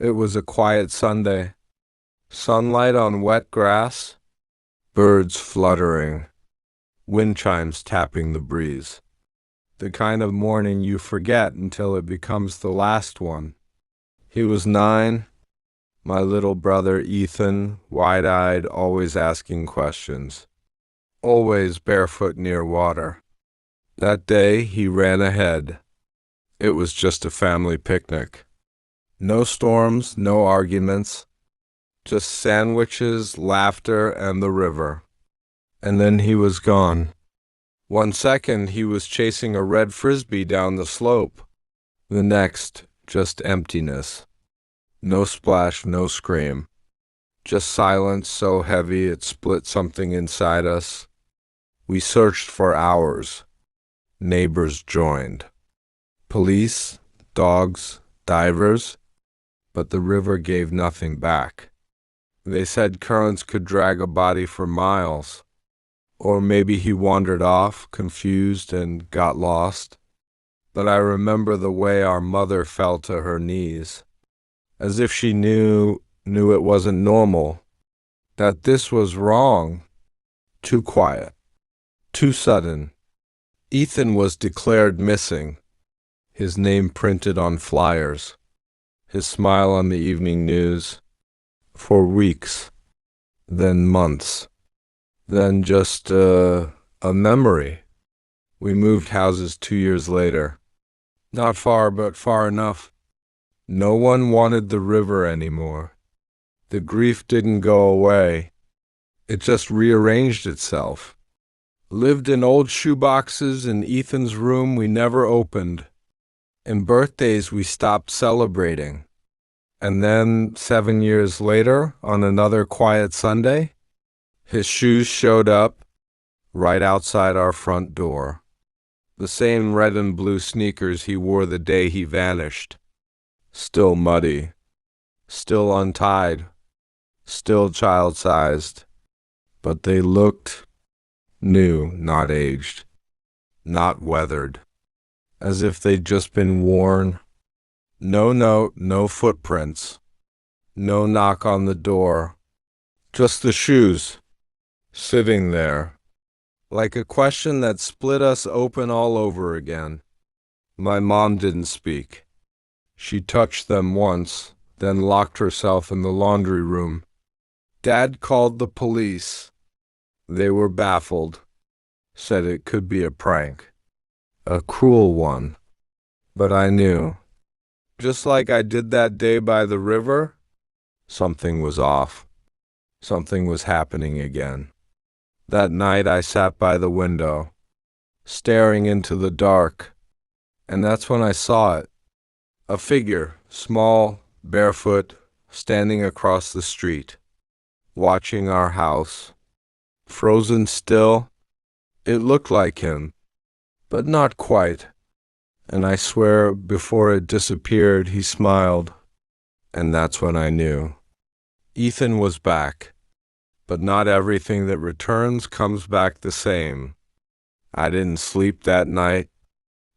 It was a quiet Sunday. Sunlight on wet grass, birds fluttering, wind chimes tapping the breeze. The kind of morning you forget until it becomes the last one. He was 9, my little brother Ethan, wide-eyed, always asking questions, always barefoot near water. That day he ran ahead. It was just a family picnic. No storms, no arguments, just sandwiches, laughter, and the river. And then he was gone. 1 second he was chasing a red frisbee down the slope. The next, just emptiness. No splash, no scream. Just silence so heavy it split something inside us. We searched for hours. Neighbors joined. Police, dogs, divers, but the river gave nothing back. They said currents could drag a body for miles. Or maybe he wandered off, confused, and got lost. But I remember the way our mother fell to her knees, as if she knew it wasn't normal, that this was wrong. Too quiet, too sudden. Ethan was declared missing, his name printed on flyers, his smile on the evening news, for weeks, then months. Then just a memory. We moved houses 2 years later. Not far, but far enough. No one wanted the river anymore. The grief didn't go away. It just rearranged itself. Lived in old shoeboxes in Ethan's room we never opened. In birthdays we stopped celebrating. And then 7 years later, on another quiet Sunday, his shoes showed up right outside our front door. The same red and blue sneakers he wore the day he vanished. Still muddy, still untied, still child-sized. But they looked new, not aged, not weathered, as if they'd just been worn. No note, no footprints, no knock on the door, just the shoes. Sitting there, like a question that split us open all over again. My mom didn't speak. She touched them once, then locked herself in the laundry room. Dad called the police. They were baffled, said it could be a prank, a cruel one. But I knew, just like I did that day by the river, something was off. Something was happening again. That night I sat by the window, staring into the dark, and that's when I saw it. A figure, small, barefoot, standing across the street, watching our house. Frozen still, it looked like him, but not quite. And I swear before it disappeared he smiled, and that's when I knew. Ethan was back. But not everything that returns comes back the same. I didn't sleep that night,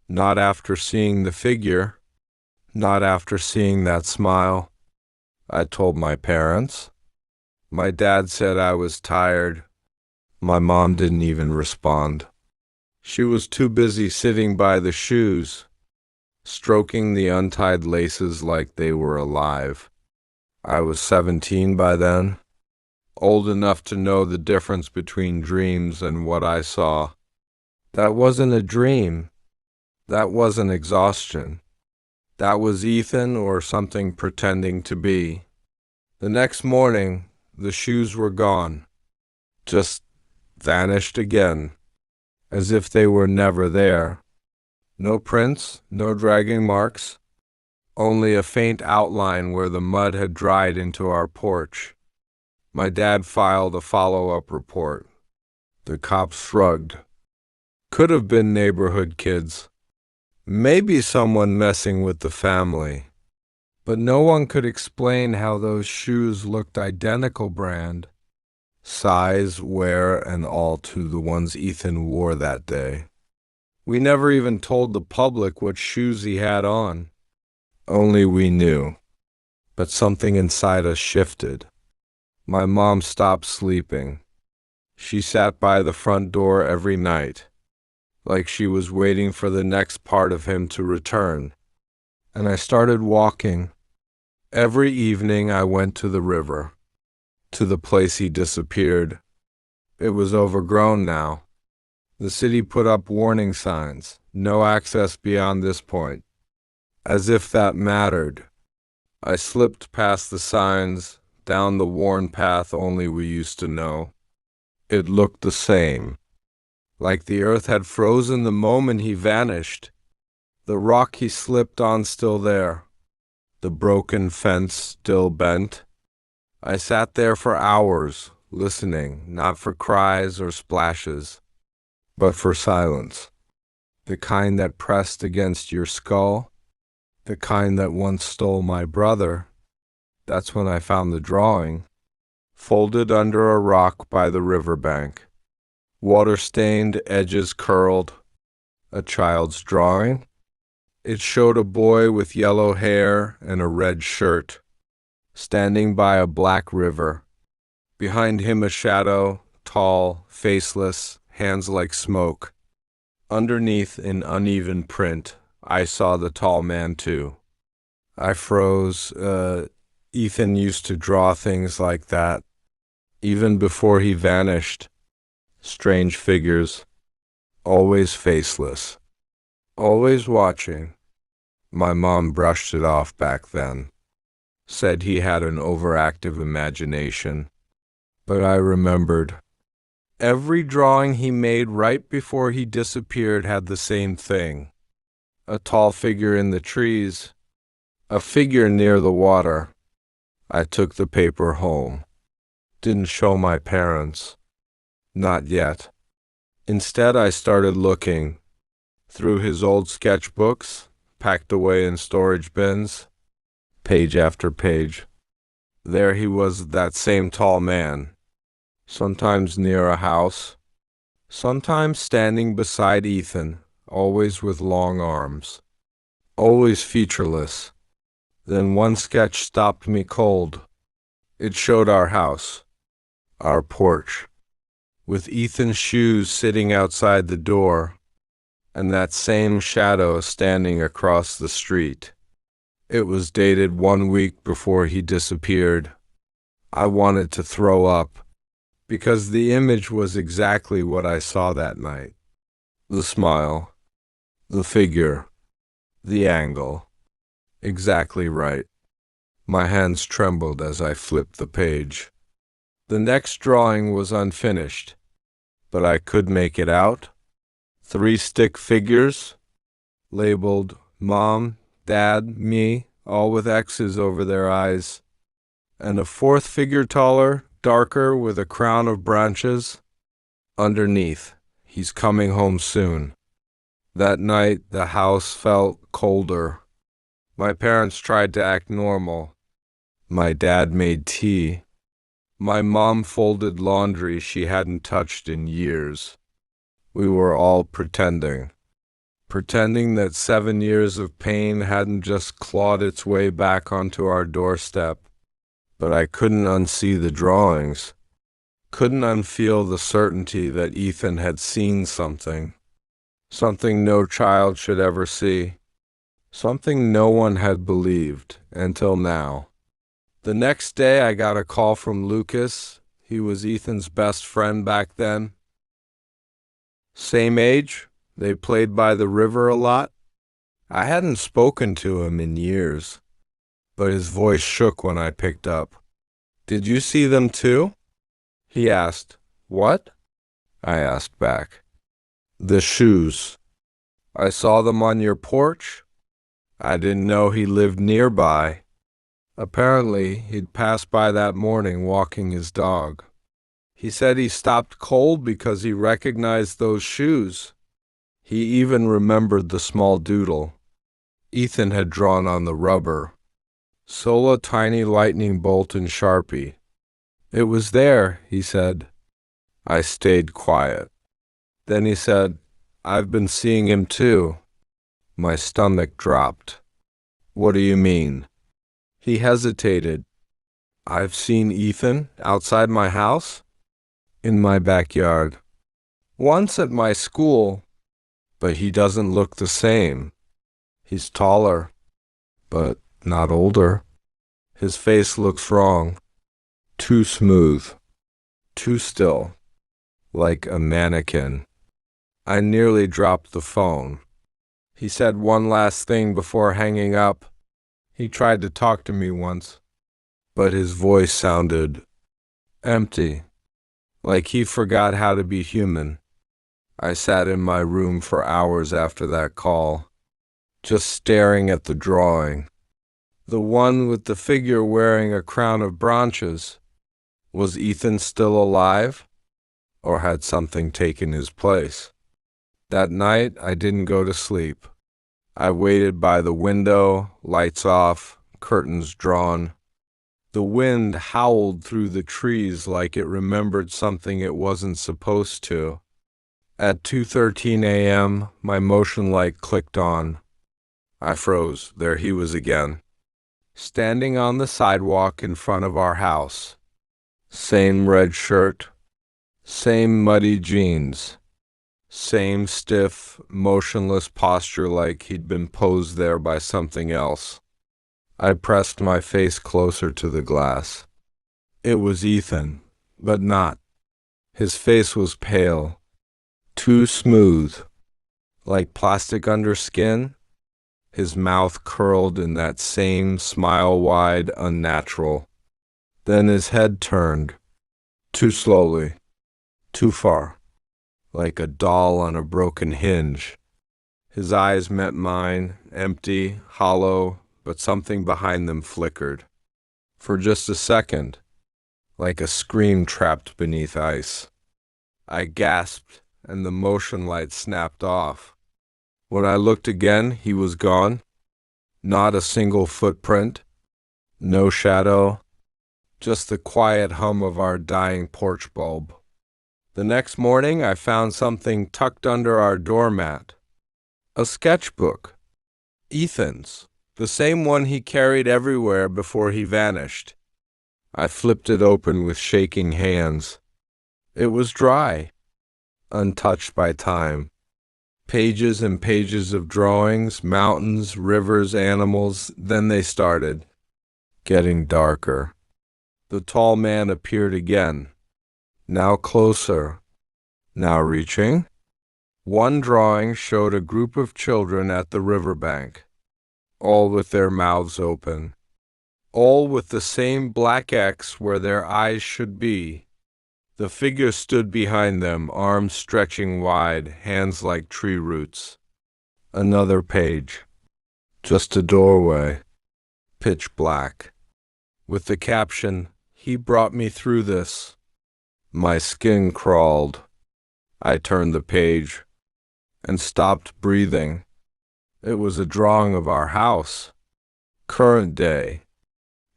not after seeing the figure, not after seeing that smile. I told my parents. My dad said I was tired. My mom didn't even respond. She was too busy sitting by the shoes, stroking the untied laces like they were alive. I was 17 by then. Old enough to know the difference between dreams and what I saw. That wasn't a dream. That wasn't exhaustion. That was Ethan or something pretending to be. The next morning, the shoes were gone. Just vanished again, as if they were never there. No prints, no dragging marks, only a faint outline where the mud had dried into our porch. My dad filed a follow-up report. The cops shrugged. Could have been neighborhood kids. Maybe someone messing with the family. But no one could explain how those shoes looked identical brand. Size, wear, and all to the ones Ethan wore that day. We never even told the public what shoes he had on. Only we knew. but something inside us shifted. My mom stopped sleeping. She sat by the front door every night, like she was waiting for the next part of him to return. And I started walking. Every evening I went to the river, to the place he disappeared. It was overgrown now. The city put up warning signs, no access beyond this point. As if that mattered. I slipped past the signs, down the worn path only we used to know. It looked the same, like the earth had frozen the moment he vanished. The rock he slipped on still there, the broken fence still bent. I sat there for hours, listening, not for cries or splashes, but for silence. The kind that pressed against your skull, the kind that once stole my brother. That's when I found the drawing, folded under a rock by the riverbank. Water-stained, edges curled. A child's drawing. It showed a boy with yellow hair and a red shirt, standing by a black river. Behind him a shadow, tall, faceless, hands like smoke. Underneath, in uneven print, I saw the tall man too. I froze. Ethan used to draw things like that, even before he vanished. Strange figures, always faceless, always watching. My mom brushed it off back then, said he had an overactive imagination. But I remembered. Every drawing he made right before he disappeared had the same thing. A tall figure in the trees, a figure near the water. I took the paper home. Didn't show my parents. Not yet. Instead, I started looking through his old sketchbooks, packed away in storage bins, page after page. There he was, that same tall man, sometimes near a house, sometimes standing beside Ethan, always with long arms, always featureless. Then one sketch stopped me cold. It showed our house, our porch, with Ethan's shoes sitting outside the door, and that same shadow standing across the street. It was dated 1 week before he disappeared. I wanted to throw up, because the image was exactly what I saw that night. The smile, the figure, the angle. Exactly right. My hands trembled as I flipped the page. The next drawing was unfinished, but I could make it out. 3 stick figures, labeled Mom, Dad, me, all with X's over their eyes, and a 4th figure taller, darker, with a crown of branches. Underneath, he's coming home soon. That night, the house felt colder. My parents tried to act normal. My dad made tea. My mom folded laundry she hadn't touched in years. We were all pretending that 7 years of pain hadn't just clawed its way back onto our doorstep. But I couldn't unsee the drawings, couldn't unfeel the certainty that Ethan had seen something no child should ever see, something no one had believed until now. The next day I got a call from Lucas. He was Ethan's best friend back then. Same age, they played by the river a lot. I hadn't spoken to him in years, but his voice shook when I picked up. "Did you see them too?" He asked. "What?" I asked back. "The shoes. I saw them on your porch. I didn't know he lived nearby." Apparently, he'd passed by that morning walking his dog. He said he stopped cold because he recognized those shoes. He even remembered the small doodle Ethan had drawn on the rubber. Sola tiny lightning bolt in Sharpie. It was there, he said. I stayed quiet. Then he said, "I've been seeing him too." My stomach dropped. "What do you mean?" He hesitated. I've seen Ethan outside my house, in my backyard, once at my school, but he doesn't look the same. He's taller, but not older. His face looks wrong, too smooth, too still, like a mannequin. I nearly dropped the phone. He said one last thing before hanging up. He tried to talk to me once, but his voice sounded empty, like he forgot how to be human. I sat in my room for hours after that call, just staring at the drawing. The one with the figure wearing a crown of branches. Was Ethan still alive, or had something taken his place? That night, I didn't go to sleep. I waited by the window, lights off, curtains drawn. The wind howled through the trees like it remembered something it wasn't supposed to. At 2:13 a.m., my motion light clicked on. I froze. There he was again, standing on the sidewalk in front of our house. Same red shirt, same muddy jeans, same stiff, motionless posture like he'd been posed there by something else. I pressed my face closer to the glass. It was Ethan, but not. His face was pale, too smooth, like plastic under skin. His mouth curled in that same smile-wide, unnatural. Then his head turned, too slowly, too far, like a doll on a broken hinge. His eyes met mine, empty, hollow, but something behind them flickered. For just a second, like a scream trapped beneath ice. I gasped, and the motion light snapped off. When I looked again, he was gone. Not a single footprint, no shadow, just the quiet hum of our dying porch bulb. The next morning, I found something tucked under our doormat. A sketchbook. Ethan's, the same one he carried everywhere before he vanished. I flipped it open with shaking hands. It was dry, untouched by time. Pages and pages of drawings, mountains, rivers, animals. Then they started, getting darker. The tall man appeared again, now closer, now reaching. One drawing showed a group of children at the riverbank, all with their mouths open, all with the same black X where their eyes should be. The figure stood behind them, arms stretching wide, hands like tree roots. Another page. Just a doorway, pitch black. With the caption, "He brought me through this." My skin crawled. I turned the page and stopped breathing. It was a drawing of our house. Current day.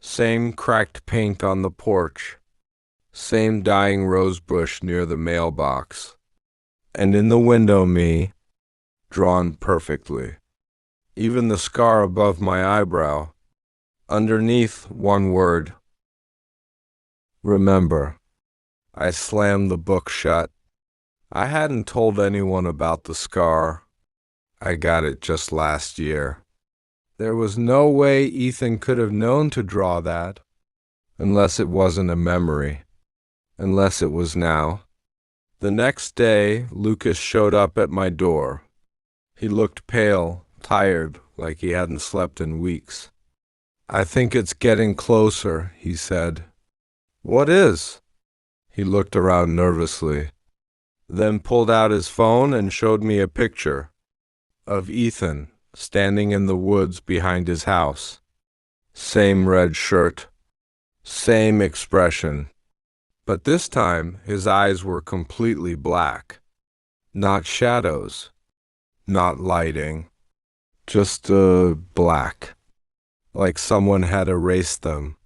Same cracked paint on the porch. Same dying rose bush near the mailbox. And in the window me, drawn perfectly. Even the scar above my eyebrow. Underneath, one word. Remember. I slammed the book shut. I hadn't told anyone about the scar. I got it just last year. There was no way Ethan could have known to draw that, unless it wasn't a memory. Unless it was now. The next day, Lucas showed up at my door. He looked pale, tired, like he hadn't slept in weeks. "I think it's getting closer," he said. "What is?" He looked around nervously, then pulled out his phone and showed me a picture of Ethan standing in the woods behind his house. Same red shirt, same expression. But this time, his eyes were completely black. Not shadows, not lighting, just black, like someone had erased them.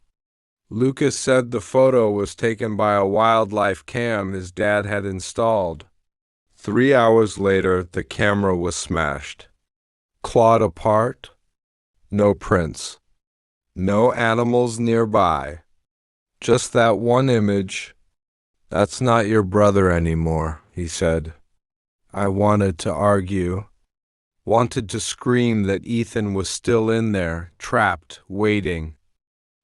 Lucas said the photo was taken by a wildlife cam his dad had installed. 3 hours later, the camera was smashed. Clawed apart, no prints. No animals nearby. Just that one image. That's not your brother anymore, he said. I wanted to argue, wanted to scream that Ethan was still in there, trapped, waiting.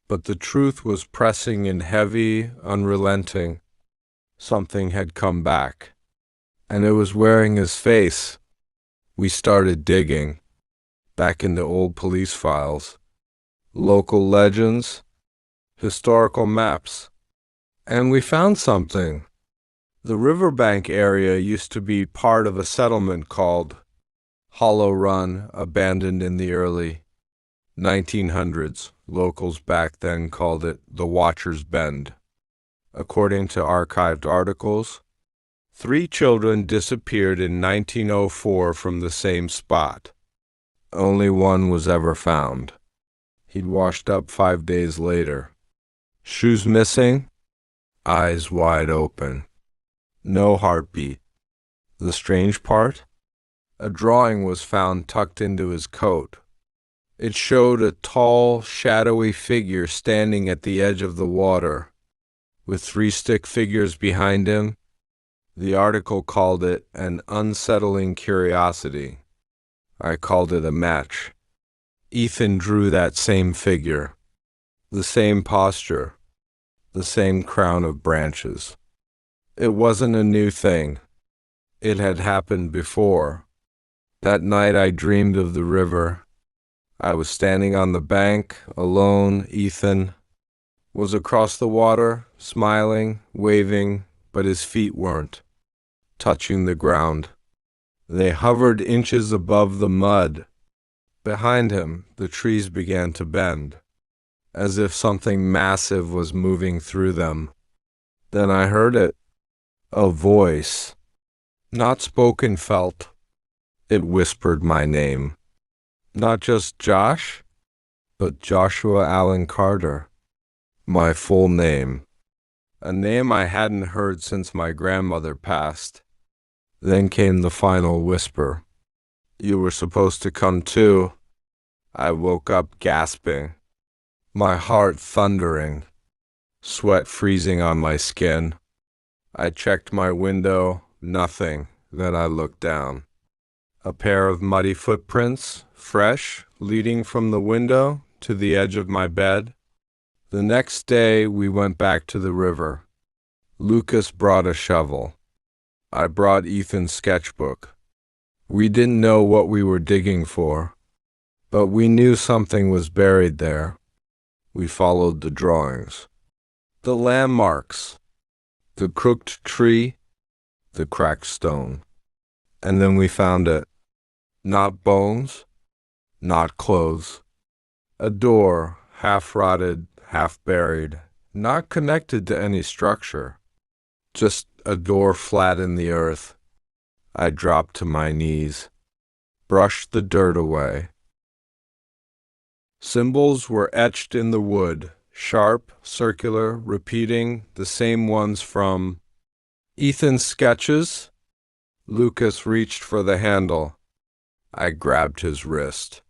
But the truth was pressing in heavy, unrelenting. Something had come back, and it was wearing his face. We started digging, back into old police files, local legends, historical maps, and we found something. The Riverbank area used to be part of a settlement called Hollow Run, abandoned in the early 1900s. Locals back then called it the Watcher's Bend. According to archived articles, 3 children disappeared in 1904 from the same spot. Only one was ever found. He'd washed up 5 days later. Shoes missing, eyes wide open. No heartbeat. The strange part? A drawing was found tucked into his coat. It showed a tall, shadowy figure standing at the edge of the water, with 3 stick figures behind him. The article called it an unsettling curiosity. I called it a match. Ethan drew that same figure, the same posture, the same crown of branches. It wasn't a new thing. It had happened before. That night I dreamed of the river. I was standing on the bank, alone. Ethan was across the water, smiling, waving, but his feet weren't touching the ground. They hovered inches above the mud. Behind him, the trees began to bend, as if something massive was moving through them. Then I heard it, a voice, not spoken, felt. It whispered my name. Not just Josh, but Joshua Allen Carter. My full name. A name I hadn't heard since my grandmother passed. Then came the final whisper. You were supposed to come too. I woke up gasping, my heart thundering, sweat freezing on my skin. I checked my window, nothing. Then I looked down. A pair of muddy footprints, fresh, leading from the window to the edge of my bed. The next day we went back to the river. Lucas brought a shovel. I brought Ethan's sketchbook. We didn't know what we were digging for, but we knew something was buried there. We followed the drawings, the landmarks, the crooked tree, the cracked stone. And then we found it. Not bones, not clothes. A door, half rotted, half buried, not connected to any structure. Just a door flat in the earth. I dropped to my knees, brushed the dirt away. Symbols were etched in the wood, sharp, circular, repeating the same ones from Ethan's sketches. Lucas reached for the handle. I grabbed his wrist.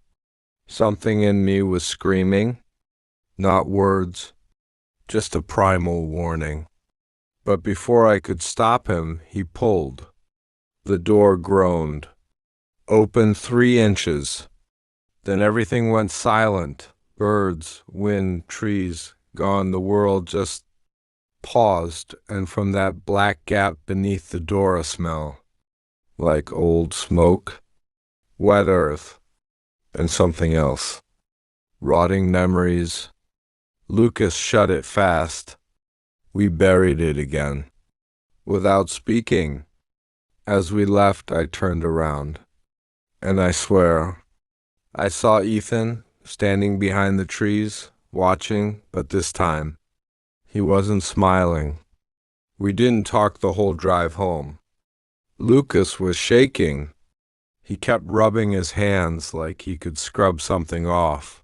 Something in me was screaming, not words, just a primal warning. But before I could stop him, he pulled. The door groaned, opened 3 inches. Then everything went silent. Birds, wind, trees, gone. The world just paused, and from that black gap beneath the door a smell, like old smoke, wet earth, and something else. Rotting memories. Lucas shut it fast. We buried it again, without speaking. As we left, I turned around, and I swear, I saw Ethan standing behind the trees, watching, but this time, he wasn't smiling. We didn't talk the whole drive home. Lucas was shaking. He kept rubbing his hands like he could scrub something off.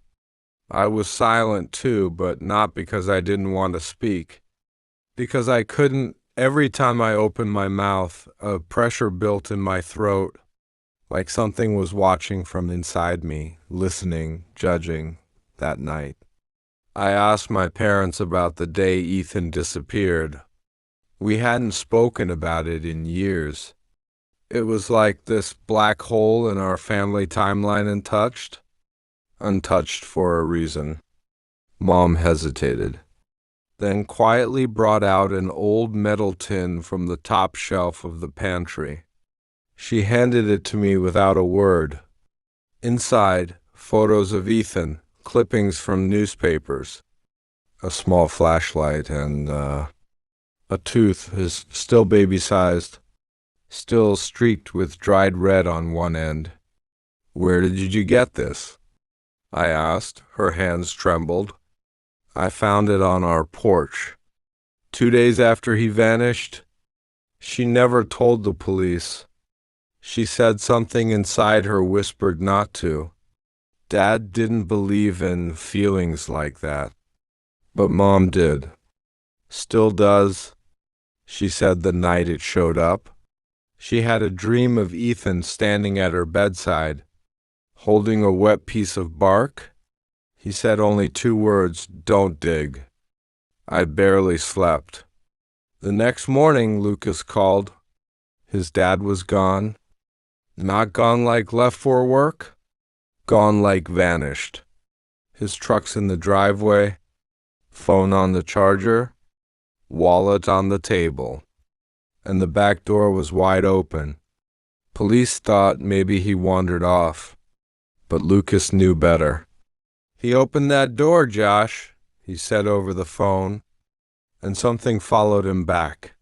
I was silent too, but not because I didn't want to speak. Because I couldn't. Every time I opened my mouth, a pressure built in my throat, like something was watching from inside me, listening, judging, that night. I asked my parents about the day Ethan disappeared. We hadn't spoken about it in years. It was like this black hole in our family timeline, untouched. Untouched for a reason. Mom hesitated, then quietly brought out an old metal tin from the top shelf of the pantry. She handed it to me without a word. Inside, photos of Ethan, clippings from newspapers, a small flashlight, and a tooth is still baby-sized, still streaked with dried red on one end. "Where did you get this?" I asked. Her hands trembled. "I found it on our porch. 2 days after he vanished." She never told the police. She said something inside her whispered not to. Dad didn't believe in feelings like that. But Mom did. Still does. She said the night it showed up. She had a dream of Ethan standing at her bedside, holding a wet piece of bark. He said only 2 words, "Don't dig." I barely slept. The next morning, Lucas called. His dad was gone. Not gone like left for work, gone like vanished. His truck's in the driveway, phone on the charger, wallet on the table, and the back door was wide open. Police thought maybe he wandered off, but Lucas knew better. "He opened that door, Josh," he said over the phone, and something followed him back.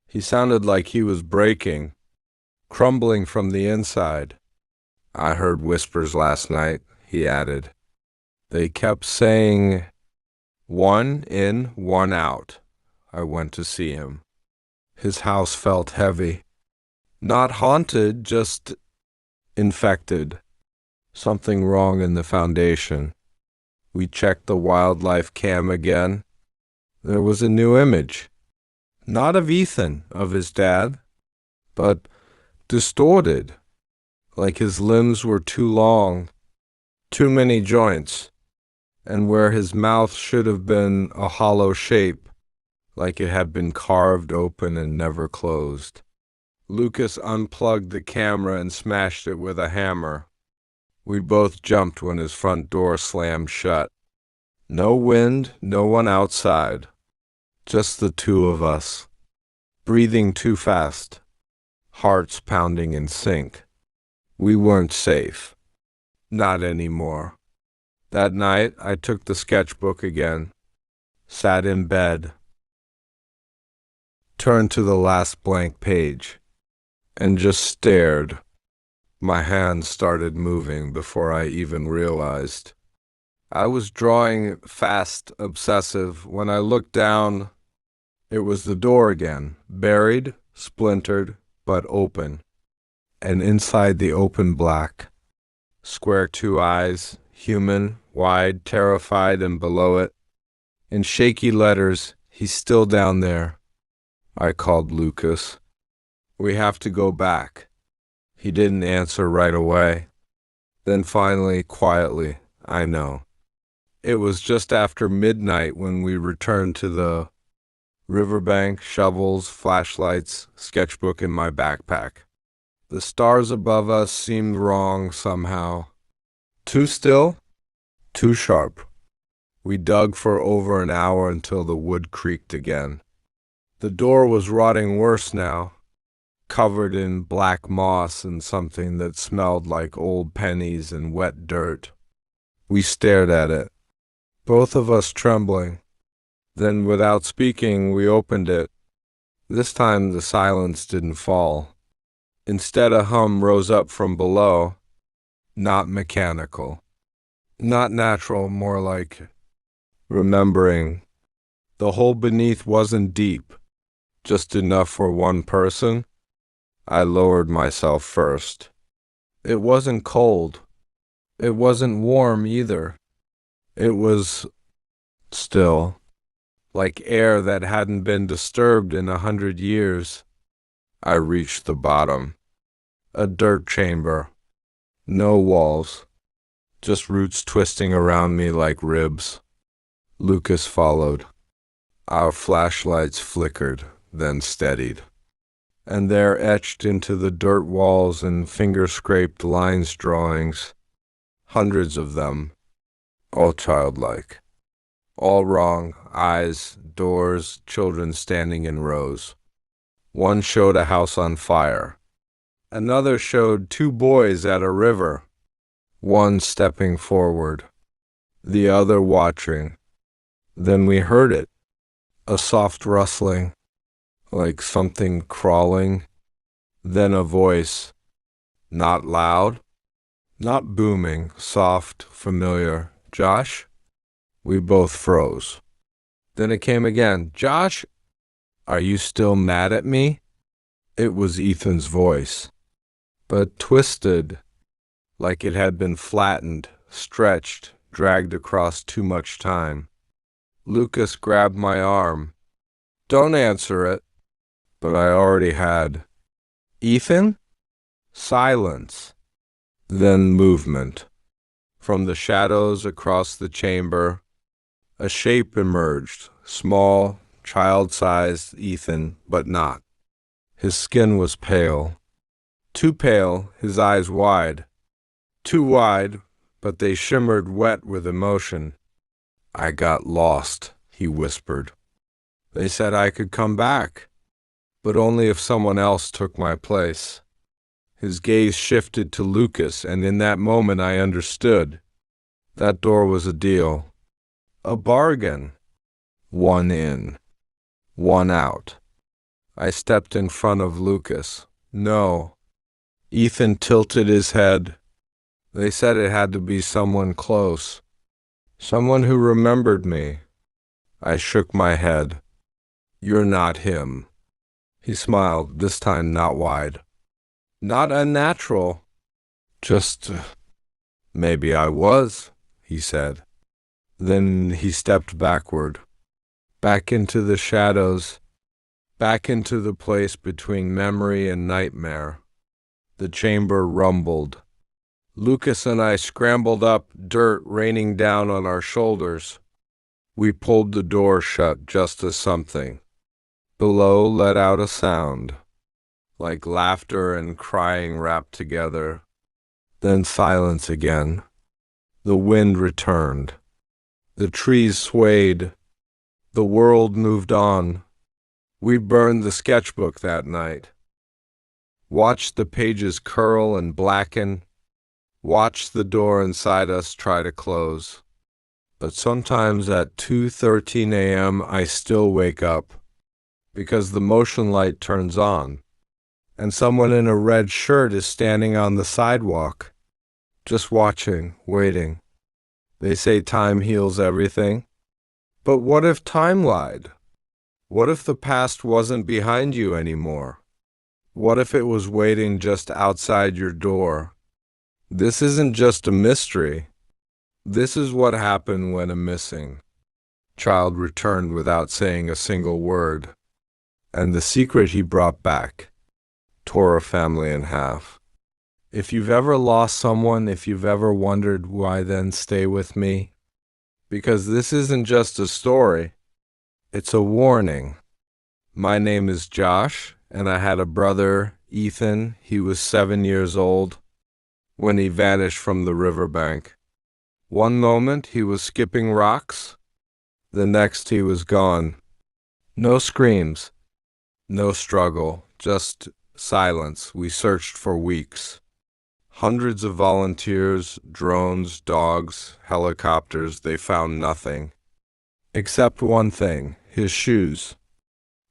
He sounded like he was breaking, crumbling from the inside. "I heard whispers last night," he added. "They kept saying, 'One in, one out.'" I went to see him. His house felt heavy. Not haunted, just infected. Something wrong in the foundation. We checked the wildlife cam again. There was a new image. Not of Ethan, of his dad, but distorted, like his limbs were too long, too many joints, and where his mouth should have been a hollow shape, like it had been carved open and never closed. Lucas unplugged the camera and smashed it with a hammer. We both jumped when his front door slammed shut. No wind, no one outside. Just the two of us, breathing too fast, hearts pounding in sync. We weren't safe. Not anymore. That night, I took the sketchbook again, sat in bed, turned to the last blank page, and just stared. My hands started moving before I even realized. I was drawing fast, obsessive. When I looked down, it was the door again, buried, splintered, but open. And inside the open black, square 2 eyes, human, wide, terrified, and below it, in shaky letters, "He's still down there." I called Lucas. "We have to go back." He didn't answer right away. Then finally, quietly, "I know." It was just after midnight when we returned to the Riverbank, shovels, flashlights, sketchbook in my backpack. The stars above us seemed wrong somehow. Too still, too sharp. We dug for over an hour until the wood creaked again. The door was rotting worse now, covered in black moss and something that smelled like old pennies and wet dirt. We stared at it, both of us trembling. Then, without speaking, we opened it. This time the silence didn't fall. Instead, a hum rose up from below, not mechanical, not natural, more like remembering. The hole beneath wasn't deep, just enough for one person. I lowered myself first. It wasn't cold. It wasn't warm either. It was still, like air that hadn't been disturbed in 100 years. I reached the bottom. A dirt chamber. No walls. Just roots twisting around me like ribs. Lucas followed. Our flashlights flickered, then steadied. And there, etched into the dirt walls and finger-scraped lines drawings, hundreds of them, all childlike. All wrong, eyes, doors, children standing in rows. One showed a house on fire. Another showed two boys at a river, one stepping forward, the other watching. Then we heard it, a soft rustling, like something crawling. Then a voice, not loud, not booming, soft, familiar. Josh? We both froze. Then it came again. Josh, are you still mad at me? It was Ethan's voice, but twisted, like it had been flattened, stretched, dragged across too much time. Lucas grabbed my arm. Don't answer it. But I already had. Ethan? Silence. Then movement. From the shadows across the chamber, a shape emerged, small, child-sized Ethan, but not. His skin was pale. Too pale, his eyes wide. Too wide, but they shimmered wet with emotion. I got lost, he whispered. They said I could come back, but only if someone else took my place. His gaze shifted to Lucas, and in that moment I understood. That door was a deal. A bargain. One in, one out. I stepped in front of Lucas. No. Ethan tilted his head. They said it had to be someone close. Someone who remembered me. I shook my head. You're not him. He smiled, this time not wide. Not unnatural. Just, maybe I was, he said. Then he stepped backward, back into the shadows, back into the place between memory and nightmare. The chamber rumbled. Lucas and I scrambled up, dirt raining down on our shoulders. We pulled the door shut just as something below let out a sound, like laughter and crying wrapped together. Then silence again. The wind returned. The trees swayed. The world moved on. We burned the sketchbook that night. Watched the pages curl and blacken. Watched the door inside us try to close. But sometimes at 2:13 a.m. I still wake up, because the motion light turns on, and someone in a red shirt is standing on the sidewalk, just watching, waiting. They say time heals everything. But what if time lied? What if the past wasn't behind you anymore? What if it was waiting just outside your door? This isn't just a mystery. This is what happened when a missing child returned without saying a single word. And the secret he brought back tore a family in half. If you've ever lost someone, if you've ever wondered why, then stay with me. Because this isn't just a story, it's a warning. My name is Josh, and I had a brother, Ethan. He was 7 years old when he vanished from the riverbank. One moment he was skipping rocks, the next he was gone. No screams, no struggle, just silence. We searched for weeks. Hundreds of volunteers, drones, dogs, helicopters, they found nothing. Except one thing, his shoes,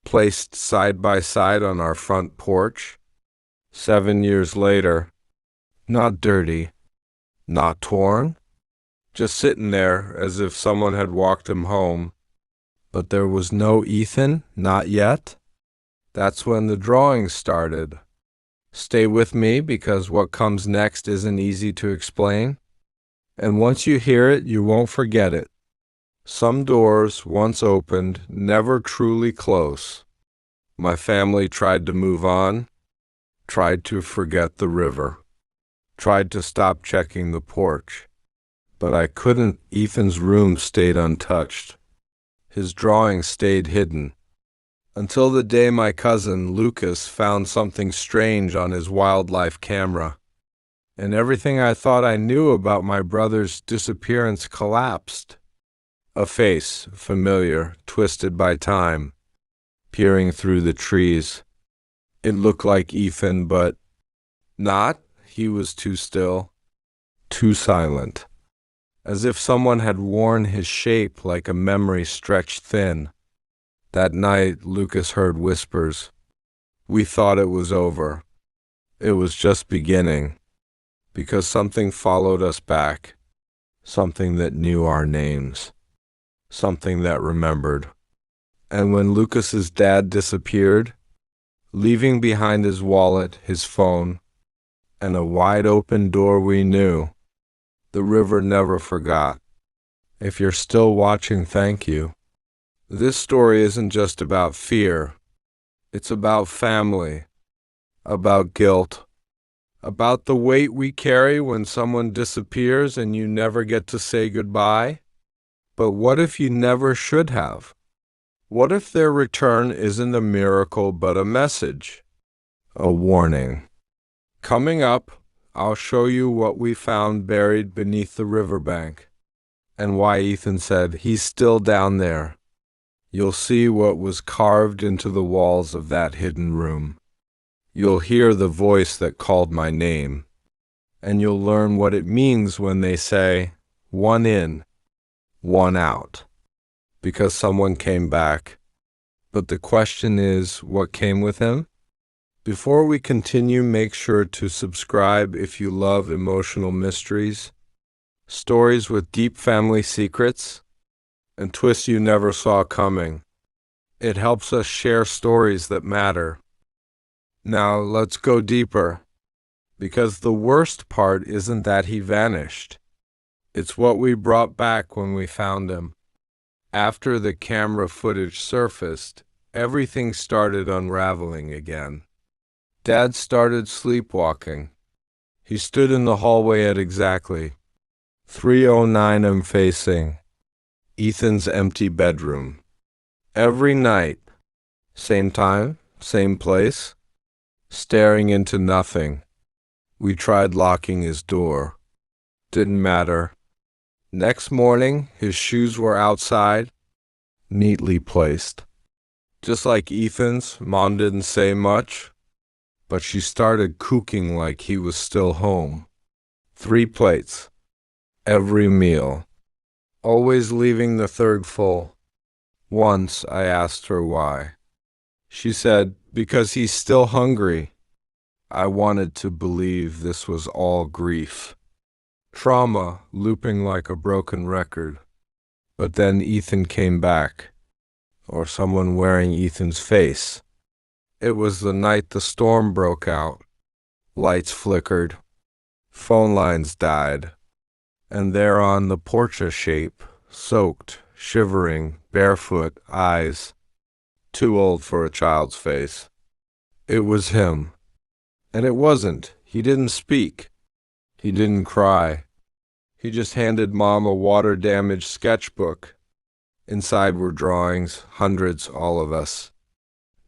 placed side by side on our front porch. 7 years later, not dirty, not torn, just sitting there as if someone had walked him home. But there was no Ethan, not yet. That's when the drawing started. Stay with me, because what comes next isn't easy to explain. And once you hear it, you won't forget it. Some doors, once opened, never truly close. My family tried to move on, tried to forget the river, tried to stop checking the porch. But I couldn't. Ethan's room stayed untouched. His drawings stayed hidden, until the day my cousin Lucas found something strange on his wildlife camera, and everything I thought I knew about my brother's disappearance collapsed. A face, familiar, twisted by time, peering through the trees. It looked like Ethan, but not. He was too still, too silent, as if someone had worn his shape like a memory stretched thin. That night, Lucas heard whispers. We thought it was over. It was just beginning, because something followed us back, something that knew our names, something that remembered. And when Lucas's dad disappeared, leaving behind his wallet, his phone, and a wide-open door we knew, the river never forgot. If you're still watching, thank you. This story isn't just about fear. It's about family, about guilt, about the weight we carry when someone disappears and you never get to say goodbye. But what if you never should have? What if their return isn't a miracle but a message, a warning? Coming up, I'll show you what we found buried beneath the riverbank, and why Ethan said he's still down there. You'll see what was carved into the walls of that hidden room. You'll hear the voice that called my name, and you'll learn what it means when they say, one in, one out, because someone came back. But the question is, what came with him? Before we continue, make sure to subscribe if you love emotional mysteries, stories with deep family secrets, and twists you never saw coming. It helps us share stories that matter. Now let's go deeper, because the worst part isn't that he vanished. It's what we brought back when we found him. After the camera footage surfaced, everything started unraveling again. Dad started sleepwalking. He stood in the hallway at exactly 3:09 am facing Ethan's empty bedroom. Every night, same time, same place, staring into nothing. We tried locking his door. Didn't matter. Next morning, his shoes were outside, neatly placed. Just like Ethan's, Mom didn't say much, but she started cooking like he was still home. 3 plates, every meal, always leaving the third full. Once I asked her why. She said, because he's still hungry. I wanted to believe this was all grief. Trauma looping like a broken record. But then Ethan came back, or someone wearing Ethan's face. It was the night the storm broke out. Lights flickered, phone lines died, and there on the porch a shape, soaked, shivering, barefoot, eyes, too old for a child's face. It was him. And it wasn't. He didn't speak. He didn't cry. He just handed Mom a water-damaged sketchbook. Inside were drawings, hundreds, all of us.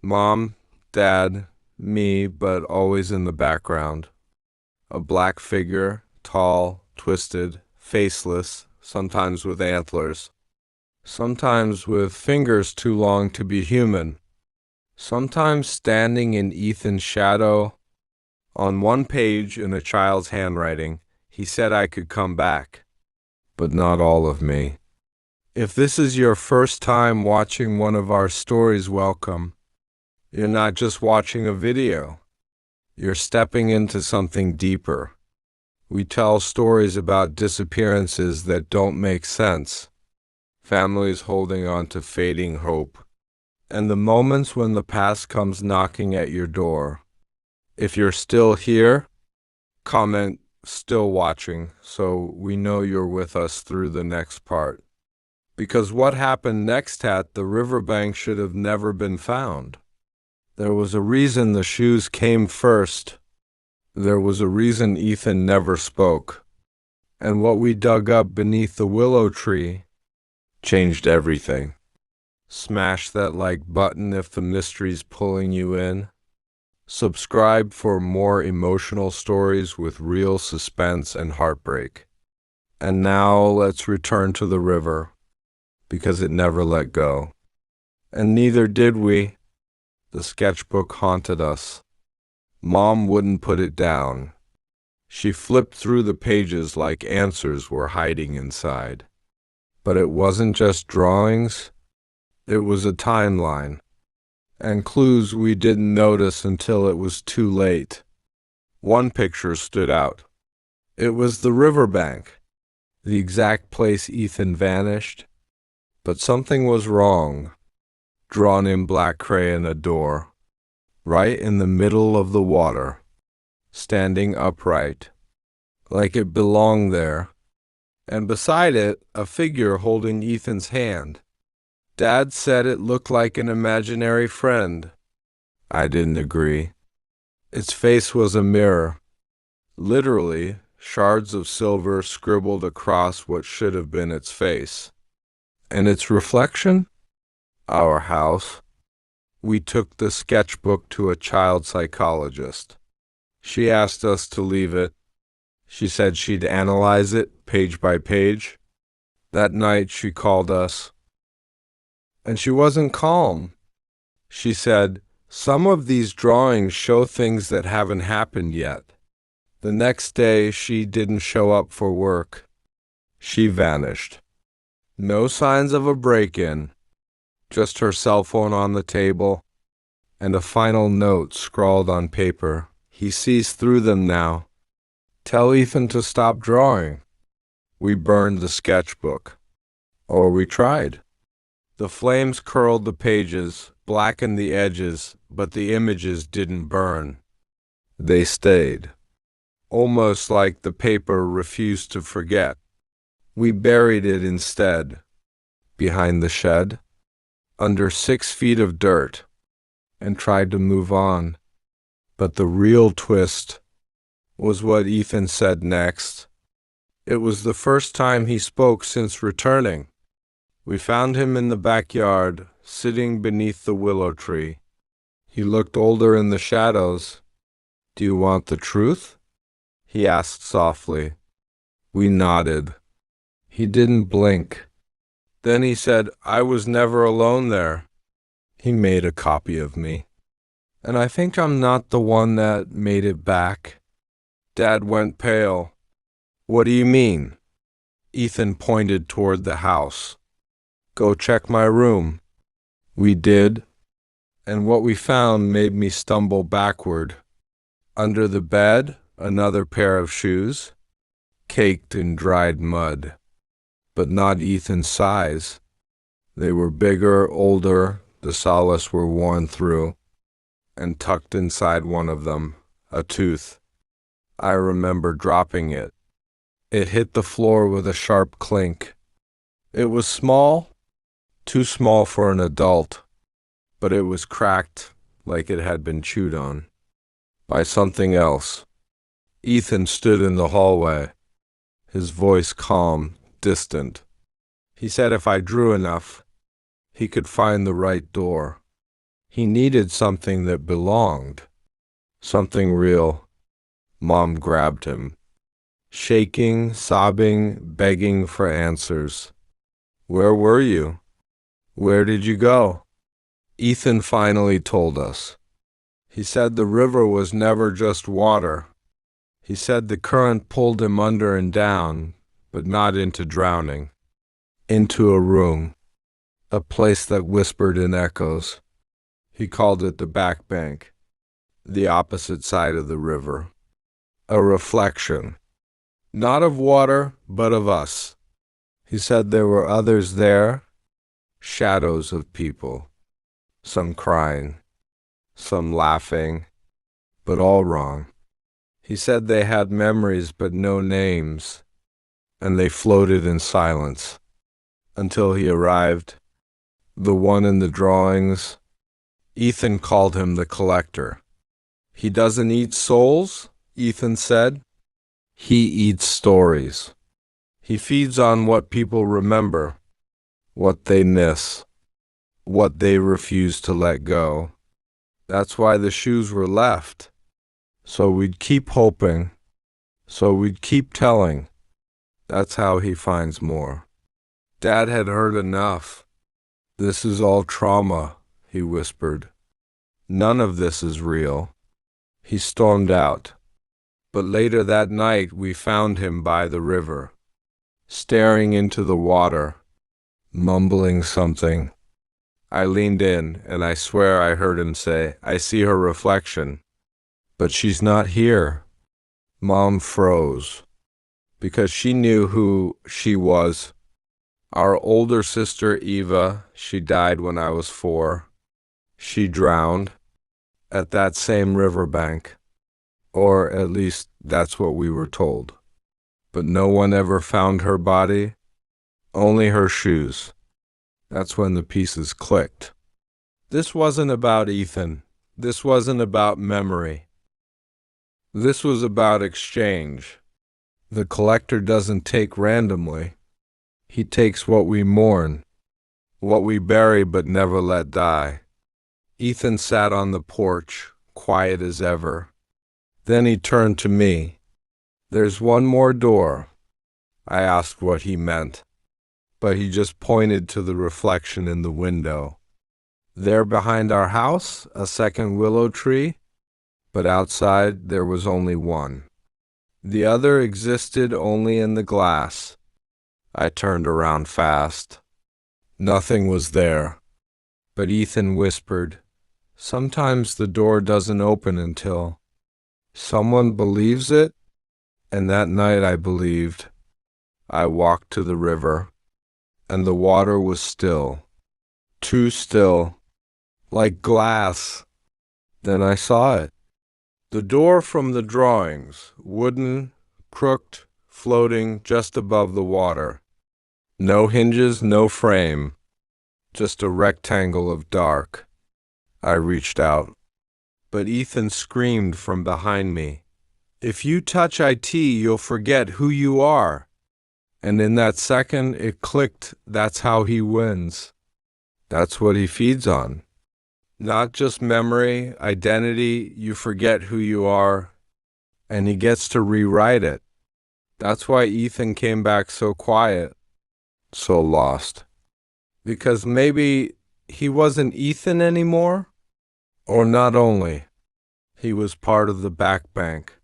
Mom, Dad, me, but always in the background. A black figure, tall, twisted, faceless, sometimes with antlers. Sometimes with fingers too long to be human. Sometimes standing in Ethan's shadow. On one page in a child's handwriting, he said I could come back, but not all of me. If this is your first time watching one of our stories, welcome. You're not just watching a video. You're stepping into something deeper. We tell stories about disappearances that don't make sense, families holding on to fading hope, and the moments when the past comes knocking at your door. If you're still here, comment "still watching" so we know you're with us through the next part. Because what happened next at the riverbank should have never been found. There was a reason the shoes came first. There was a reason Ethan never spoke. And what we dug up beneath the willow tree changed everything. Smash that like button if the mystery's pulling you in. Subscribe for more emotional stories with real suspense and heartbreak. And now let's return to the river, because it never let go. And neither did we. The sketchbook haunted us. Mom wouldn't put it down. She flipped through the pages like answers were hiding inside. But it wasn't just drawings. It was a timeline, and clues we didn't notice until it was too late. One picture stood out. It was the riverbank, the exact place Ethan vanished. But something was wrong. Drawn in black crayon, a door, right in the middle of the water, standing upright, like it belonged there, and beside it, a figure holding Ethan's hand. Dad said it looked like an imaginary friend. I didn't agree. Its face was a mirror. Literally, shards of silver scribbled across what should have been its face. And its reflection? Our house. We took the sketchbook to a child psychologist. She asked us to leave it. She said she'd analyze it page by page. That night she called us. And she wasn't calm. She said, "Some of these drawings show things that haven't happened yet." The next day, she didn't show up for work. She vanished. No signs of a break-in, just her cell phone on the table, and a final note scrawled on paper. He sees through them now. Tell Ethan to stop drawing. We burned the sketchbook. Or we tried. The flames curled the pages, blackened the edges, but the images didn't burn. They stayed, almost like the paper refused to forget. We buried it instead, behind the shed, under 6 feet of dirt, and tried to move on. But the real twist was what Ethan said next. It was the first time he spoke since returning. We found him in the backyard, sitting beneath the willow tree. He looked older in the shadows. "Do you want the truth?" he asked softly. We nodded. He didn't blink. Then he said, "I was never alone there." He made a copy of me. And I think I'm not the one that made it back. Dad went pale. "What do you mean?" Ethan pointed toward the house. "Go check my room." We did, and what we found made me stumble backward. Under the bed, another pair of shoes, caked in dried mud, but not Ethan's size. They were bigger, older, the soles were worn through, and tucked inside one of them, a tooth. I remember dropping it. It hit the floor with a sharp clink. It was small, too small for an adult, but it was cracked like it had been chewed on by something else. Ethan stood in the hallway, his voice calm, distant. He said if I drew enough, he could find the right door. He needed something that belonged, something real. Mom grabbed him, shaking, sobbing, begging for answers. "Where were you? Where did you go?" Ethan finally told us. He said the river was never just water. He said the current pulled him under and down, but not into drowning. Into a room, a place that whispered in echoes. He called it the back bank, the opposite side of the river. A reflection, not of water, but of us. He said there were others there, shadows of people, some crying, some laughing, but all wrong. He said they had memories but no names, and they floated in silence until he arrived, the one in the drawings. Ethan called him the collector. "He doesn't eat souls," Ethan said. "He eats stories. He feeds on what people remember, what they miss." what they refused to let go. That's why the shoes were left. So we'd keep hoping. So we'd keep telling. That's how he finds more. Dad had heard enough. This is all trauma, he whispered. None of this is real. He stormed out. But later that night we found him by the river, staring into the water, mumbling something. I leaned in, and I swear I heard him say, I see her reflection. But she's not here. Mom froze, because she knew who she was. Our older sister Eva, she died when I was 4. She drowned at that same riverbank. Or at least that's what we were told. But no one ever found her body, only her shoes. That's when the pieces clicked. This wasn't about Ethan. This wasn't about memory. This was about exchange. The collector doesn't take randomly. He takes what we mourn, what we bury but never let die. Ethan sat on the porch, quiet as ever. Then he turned to me. There's one more door. I asked what he meant, but he just pointed to the reflection in the window. There behind our house, a second willow tree, but outside there was only one. The other existed only in the glass. I turned around fast. Nothing was there, but Ethan whispered, sometimes the door doesn't open until someone believes it. And that night I believed. I walked to the river, and the water was still, too still, like glass. Then I saw it. The door from the drawings, wooden, crooked, floating just above the water. No hinges, no frame, just a rectangle of dark. I reached out, but Ethan screamed from behind me. If you touch IT, you'll forget who you are. And in that second, it clicked. That's how he wins. That's what he feeds on. Not just memory, identity, you forget who you are, and he gets to rewrite it. That's why Ethan came back so quiet, so lost. Because maybe he wasn't Ethan anymore? Or not only, he was part of the back bank,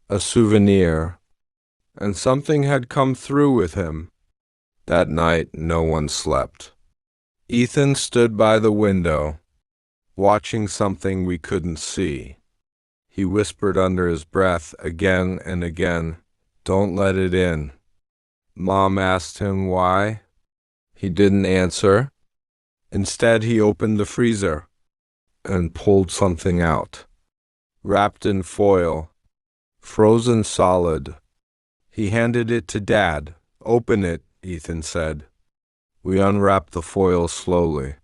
a souvenir, and something had come through with him. That night, no one slept. Ethan stood by the window, watching something we couldn't see. He whispered under his breath again and again, don't let it in. Mom asked him why. He didn't answer. Instead, he opened the freezer and pulled something out, wrapped in foil, frozen solid. He handed it to Dad. Open it, Ethan said. We unwrapped the foil slowly.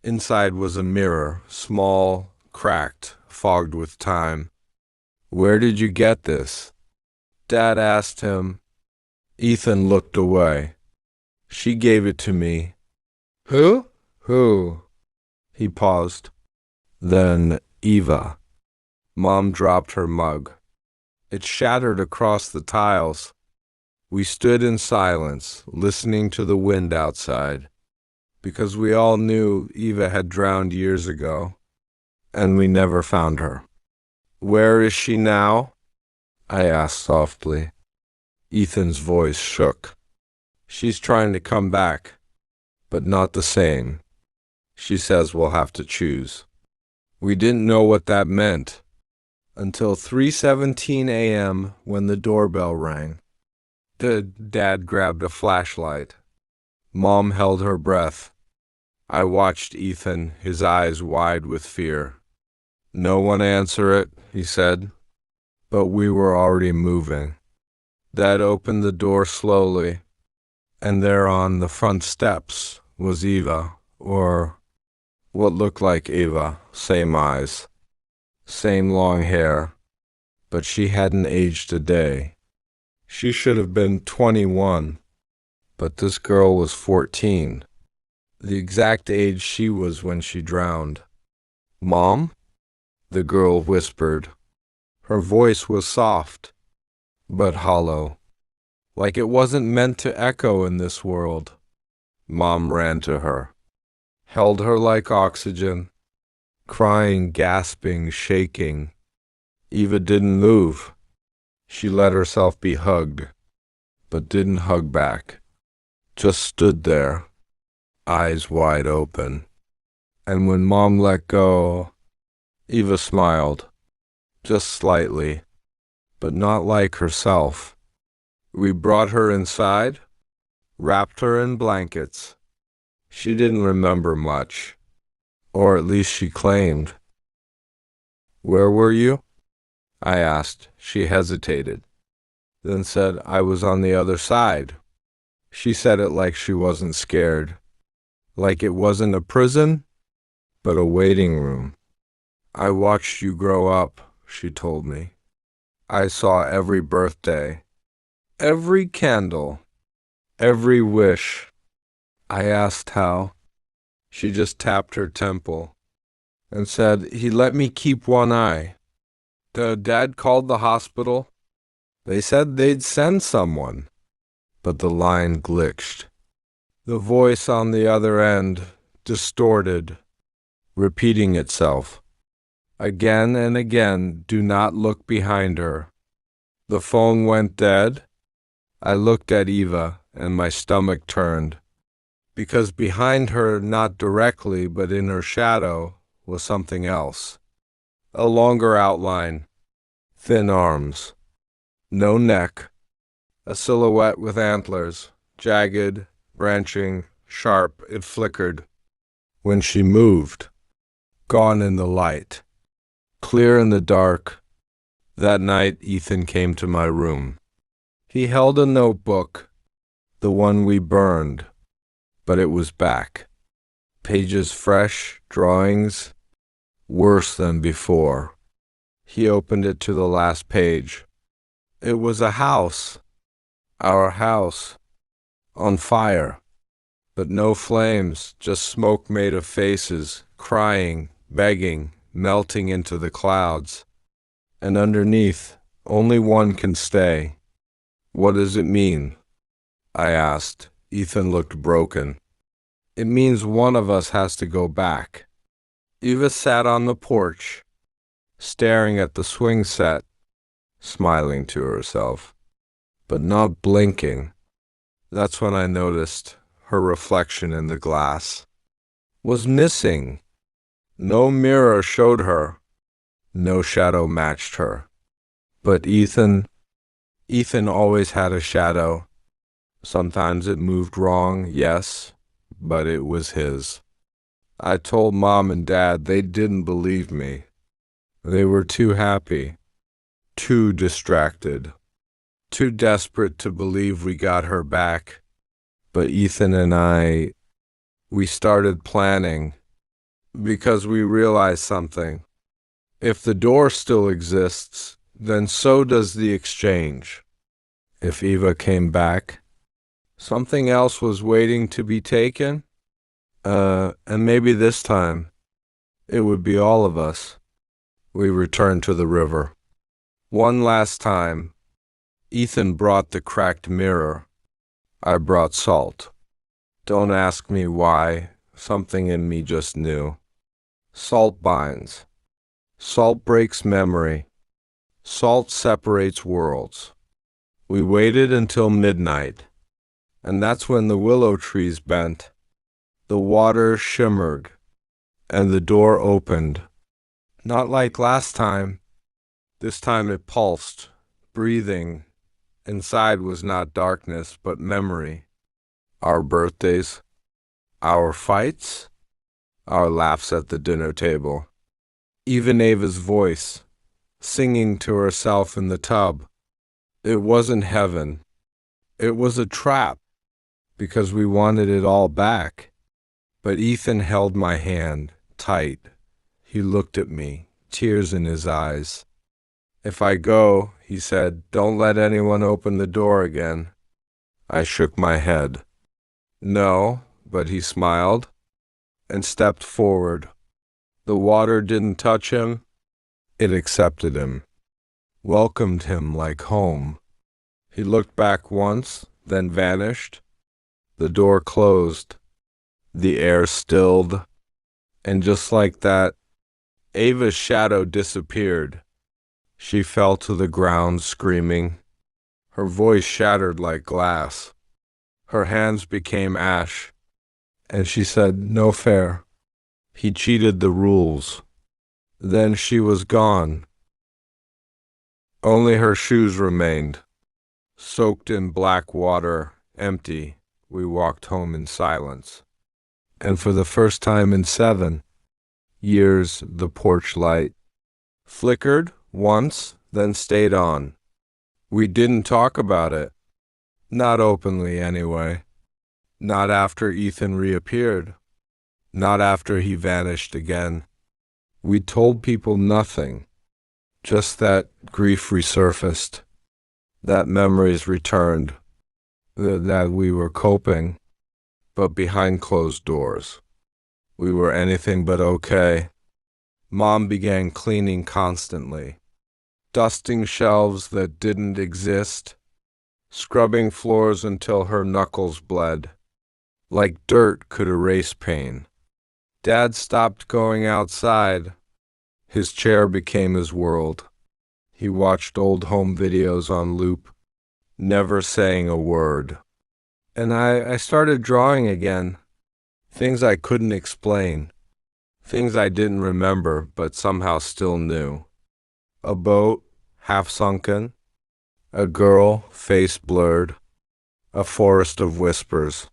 Inside was a mirror, small, cracked, fogged with time. Where did you get this? Dad asked him. Ethan looked away. She gave it to me. Who? Who? He paused. Then Eva. Mom dropped her mug. It shattered across the tiles. We stood in silence, listening to the wind outside, because we all knew Eva had drowned years ago, and we never found her. Where is she now? I asked softly. Ethan's voice shook. She's trying to come back, but not the same. She says we'll have to choose. We didn't know what that meant until 3:17 a.m. when the doorbell rang. Dad grabbed a flashlight. Mom held her breath. I watched Ethan, his eyes wide with fear. No one answer it, he said. But we were already moving. Dad opened the door slowly, and there on the front steps was Eva, or what looked like Eva, same eyes, same long hair, but she hadn't aged a day. She should have been 21, but this girl was 14. the exact age she was when she drowned. "Mom?" the girl whispered. Her voice was soft, but hollow, like it wasn't meant to echo in this world. Mom ran to her, held her like oxygen, crying, gasping, shaking. Eva didn't move. She let herself be hugged, but didn't hug back. Just stood there, eyes wide open. And when Mom let go, Eva smiled, just slightly, but not like herself. We brought her inside, wrapped her in blankets. She didn't remember much, or at least she claimed. "Where were you?" I asked. She hesitated, then said I was on the other side. She said it like she wasn't scared, like it wasn't a prison, but a waiting room. "I watched you grow up," she told me. "I saw every birthday, every candle, every wish." I asked how. She just tapped her temple and said, "He let me keep one eye. The dad called the hospital. They said they'd send someone." But the line glitched. The voice on the other end distorted, repeating itself. Again and again, "Do not look behind her." The phone went dead. I looked at Eva and my stomach turned, because behind her, not directly but in her shadow, was something else. A longer outline, thin arms, no neck, a silhouette with antlers, jagged, branching, sharp. It flickered. When she moved, gone in the light, clear in the dark. That night, Ethan came to my room. He held a notebook, the one we burned, but it was back. Pages fresh, drawings, worse than before. He opened it to the last page. It was a house, our house, on fire, but no flames, just smoke made of faces, crying, begging, melting into the clouds. And underneath, "Only one can stay." "What does it mean?" I asked. Ethan looked broken. "It means one of us has to go back." Eva sat on the porch, staring at the swing set, smiling to herself, but not blinking. That's when I noticed her reflection in the glass was missing. No mirror showed her. No shadow matched her. But Ethan always had a shadow. Sometimes it moved wrong, yes, but it was his. I told Mom and Dad. They didn't believe me. They were too happy, too distracted, too desperate to believe we got her back. But Ethan and we started planning, because we realized something. If the door still exists, then so does the exchange. If Eva came back, something else was waiting to be taken. And maybe this time, it would be all of us. We returned to the river. One last time, Ethan brought the cracked mirror. I brought salt. Don't ask me why. Something in me just knew. Salt binds. Salt breaks memory. Salt separates worlds. We waited until midnight, and that's when the willow trees bent. The water shimmered, and the door opened. Not like last time. This time it pulsed, breathing. Inside was not darkness, but memory. Our birthdays, our fights, our laughs at the dinner table. Even Ava's voice, singing to herself in the tub. It wasn't heaven. It was a trap, because we wanted it all back. But Ethan held my hand tight. He looked at me, tears in his eyes. "If I go," he said, "don't let anyone open the door again." I shook my head. "No," but he smiled. and stepped forward. The water didn't touch him, it accepted him, welcomed him like home. He looked back once, then vanished. The door closed, the air stilled, and just like that, Ava's shadow disappeared. She fell to the ground screaming. Her voice shattered like glass. Her hands became ash, and she said, "No fair. He cheated the rules." Then she was gone. Only her shoes remained, soaked in black water, empty. We walked home in silence. And for the first time in 7 years, the porch light flickered once, then stayed on. We didn't talk about it. Not openly, anyway. Not after Ethan reappeared. Not after he vanished again. We told people nothing. Just that grief resurfaced. That memories returned. That we were coping. But behind closed doors. We were anything but okay. Mom began cleaning constantly. Dusting shelves that didn't exist. Scrubbing floors until her knuckles bled. Like dirt could erase pain. Dad stopped going outside. His chair became his world. He watched old home videos on loop, never saying a word. And I started drawing again. Things I couldn't explain. Things I didn't remember, but somehow still knew. A boat, half sunken. A girl, face blurred. A forest of whispers.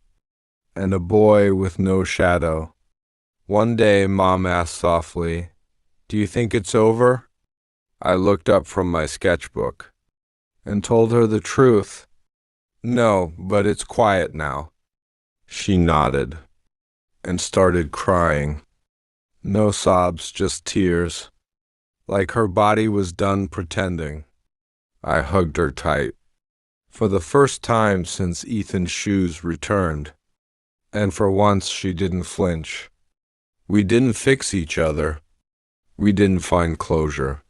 And a boy with no shadow. One day, Mom asked softly, "Do you think it's over?" I looked up from my sketchbook and told her the truth. "No, but it's quiet now." She nodded and started crying. No sobs, just tears, like her body was done pretending. I hugged her tight, for the first time since Ethan's shoes returned, and for once she didn't flinch. We didn't fix each other. We didn't find closure.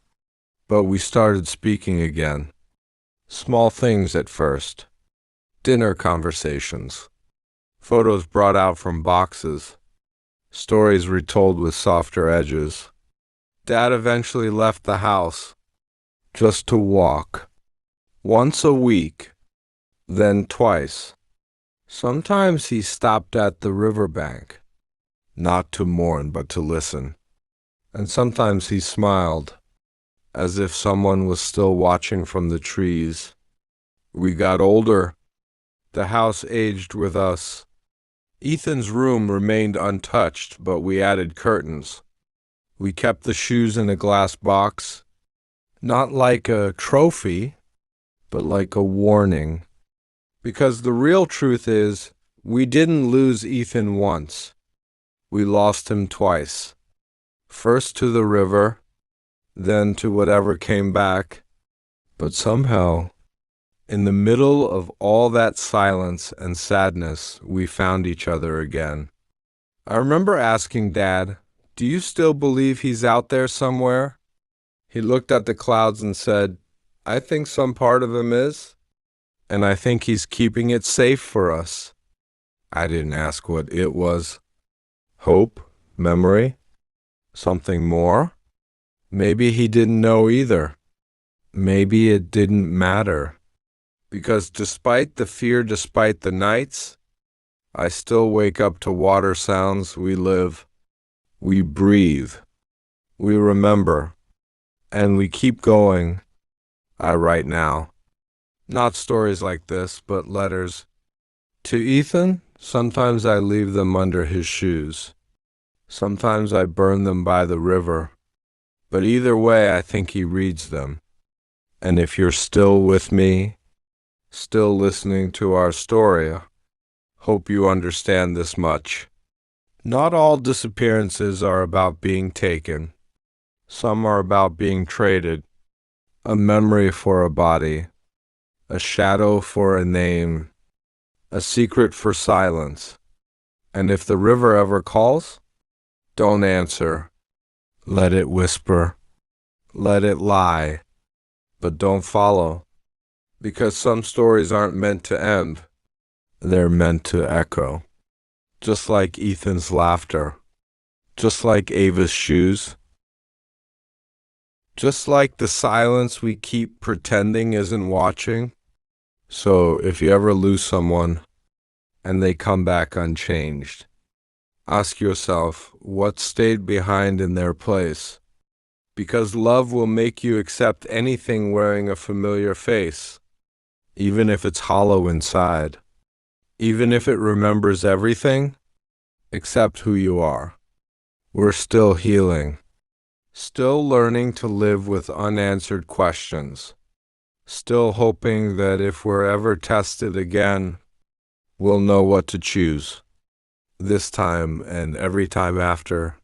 But we started speaking again. Small things at first. Dinner conversations. Photos brought out from boxes. Stories retold with softer edges. Dad eventually left the house, just to walk. Once a week, then twice. Sometimes he stopped at the riverbank, not to mourn but to listen. And sometimes he smiled, as if someone was still watching from the trees. We got older. The house aged with us. Ethan's room remained untouched, but we added curtains. We kept the shoes in a glass box, not like a trophy, but like a warning. Because the real truth is, we didn't lose Ethan once. We lost him twice. First to the river, then to whatever came back. But somehow, in the middle of all that silence and sadness, we found each other again. I remember asking Dad, "Do you still believe he's out there somewhere?" He looked at the clouds and said, "I think some part of him is, and I think he's keeping it safe for us." I didn't ask what it was. Hope? Memory? Something more? Maybe he didn't know either. Maybe it didn't matter. Because despite the fear, despite the nights, I still wake up to water sounds. We live. We breathe. We remember. And we keep going. I write now. Not stories like this, but letters. To Ethan, sometimes I leave them under his shoes. Sometimes I burn them by the river. But either way, I think he reads them. And if you're still with me, still listening to our story, hope you understand this much. Not all disappearances are about being taken. Some are about being traded. A memory for a body. A shadow for a name. A secret for silence. And if the river ever calls, Don't answer. Let it whisper. Let it lie. But don't follow. Because some stories aren't meant to end. They're meant to echo. Just like Ethan's laughter. Just like Ava's shoes. Just like the silence we keep pretending isn't watching. So if you ever lose someone and they come back unchanged, ask yourself what stayed behind in their place. Because love will make you accept anything wearing a familiar face, even if it's hollow inside, even if it remembers everything except who you are. We're still healing, still learning to live with unanswered questions, still hoping that if we're ever tested again, we'll know what to choose, this time and every time after,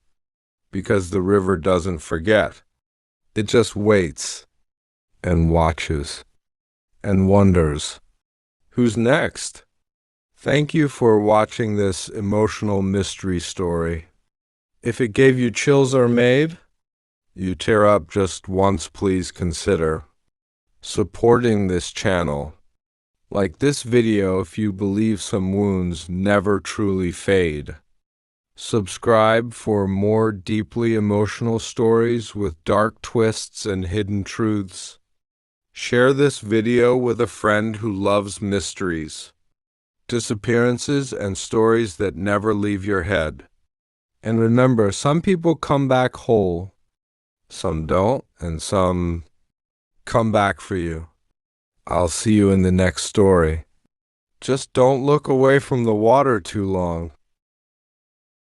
because the river doesn't forget. It just waits and watches and wonders, who's next? Thank you for watching this emotional mystery story. If it gave you chills or made you tear up just once, please consider supporting this channel. Like this video if you believe some wounds never truly fade. Subscribe for more deeply emotional stories with dark twists and hidden truths. Share this video with a friend who loves mysteries, disappearances, and stories that never leave your head. And remember, some people come back whole, some don't, and some come back for you. I'll see you in the next story. Just don't look away from the water too long.